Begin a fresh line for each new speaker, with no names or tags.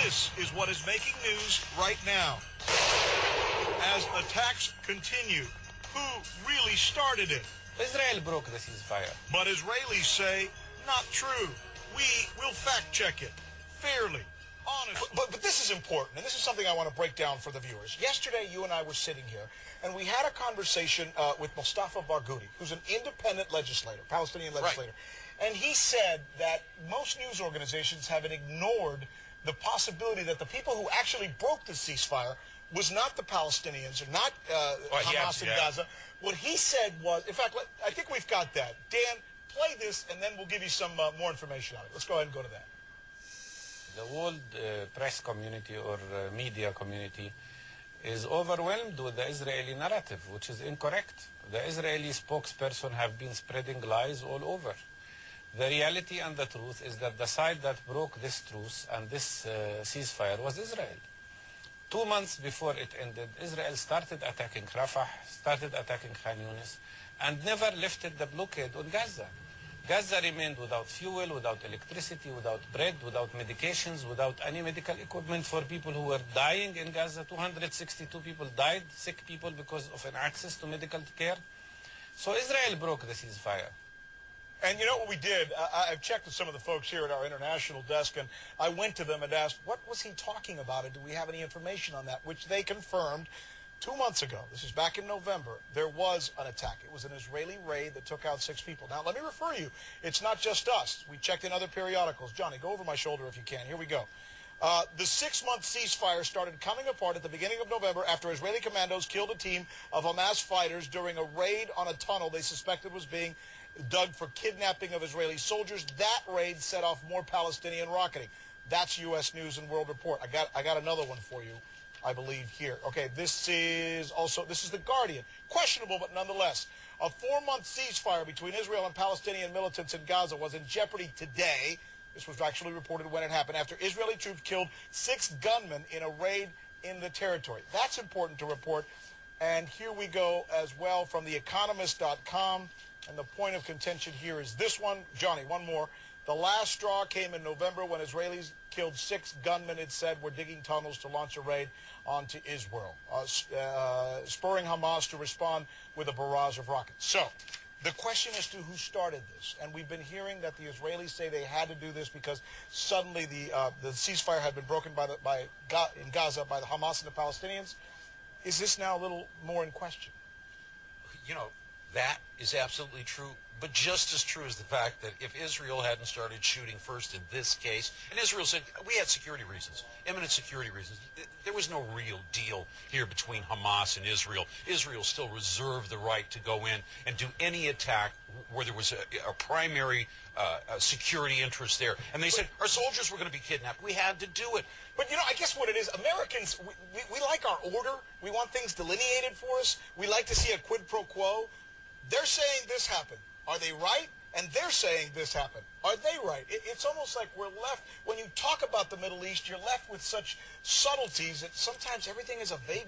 This is what is making news right now. As attacks continue, who really started it?
Israel broke the ceasefire.
But Israelis say, not true. We will fact check it fairly, honestly.
But this is important, and this is something I want to break down for the viewers. Yesterday, you and I were sitting here, and we had a conversation with Mustafa Barghouti, who's an independent legislator, Palestinian legislator. Right. And he said that most news organizations have ignored the possibility that the people who actually broke the ceasefire was not the Palestinians or not Hamas in Gaza. What he said was, in fact, I think we've got that. Dan, play this, and then we'll give you some more information on it. Let's go ahead and go to that.
The world press community or media community is overwhelmed with the Israeli narrative, which is incorrect. The Israeli spokesperson have been spreading lies all over. The reality and the truth is that the side that broke this truce and this ceasefire was Israel. 2 months before it ended, Israel started attacking Rafah, started attacking Khan Yunis, and never lifted the blockade on Gaza. Gaza remained without fuel, without electricity, without bread, without medications, without any medical equipment for people who were dying in Gaza. 262 people died, sick people, because of an access to medical care. So Israel broke the ceasefire.
And you know what we did? I've checked with some of the folks here at our international desk, and I went to them and asked, what was he talking about, and do we have any information on that? Which they confirmed 2 months ago. This is back in November. There was an attack. It was an Israeli raid that took out 6 people. Now, let me refer you. It's not just us. We checked in other periodicals. Johnny, go over my shoulder if you can. Here we go. The 6-month ceasefire started coming apart at the beginning of November after Israeli commandos killed a team of Hamas fighters during a raid on a tunnel they suspected was being dug for kidnapping of Israeli soldiers. That raid set off more Palestinian rocketing. That's U.S. News and World Report. I got another one for you, I believe, here. Okay, this is The Guardian. Questionable, but nonetheless. A 4-month ceasefire between Israel and Palestinian militants in Gaza was in jeopardy today. This was actually reported when it happened after Israeli troops killed 6 gunmen in a raid in the territory. That's important to report. And here we go as well from theeconomist.com. And the point of contention here is this one. Johnny, one more. The last straw came in November when Israelis killed 6 gunmen, it said, were digging tunnels to launch a raid onto Israel, spurring Hamas to respond with a barrage of rockets. So the question is to who started this. And we've been hearing that the Israelis say they had to do this because suddenly the ceasefire had been broken in Gaza by the Hamas and the Palestinians. Is this now a little more in question?
You know, that is absolutely true, but just as true is the fact that if Israel hadn't started shooting first in this case, and Israel said, we had security reasons, imminent security reasons, there was no real deal here between Hamas and Israel. Israel still reserved the right to go in and do any attack where there was a primary security interest there. And they said, our soldiers were going to be kidnapped. We had to do it.
But, you know, I guess what it is, Americans, we like our order. We want things delineated for us. We like to see a quid pro quo. They're saying this happened. Are they right? And they're saying this happened. Are they right? It's almost like we're left, when you talk about the Middle East, you're left with such subtleties that sometimes everything is a vague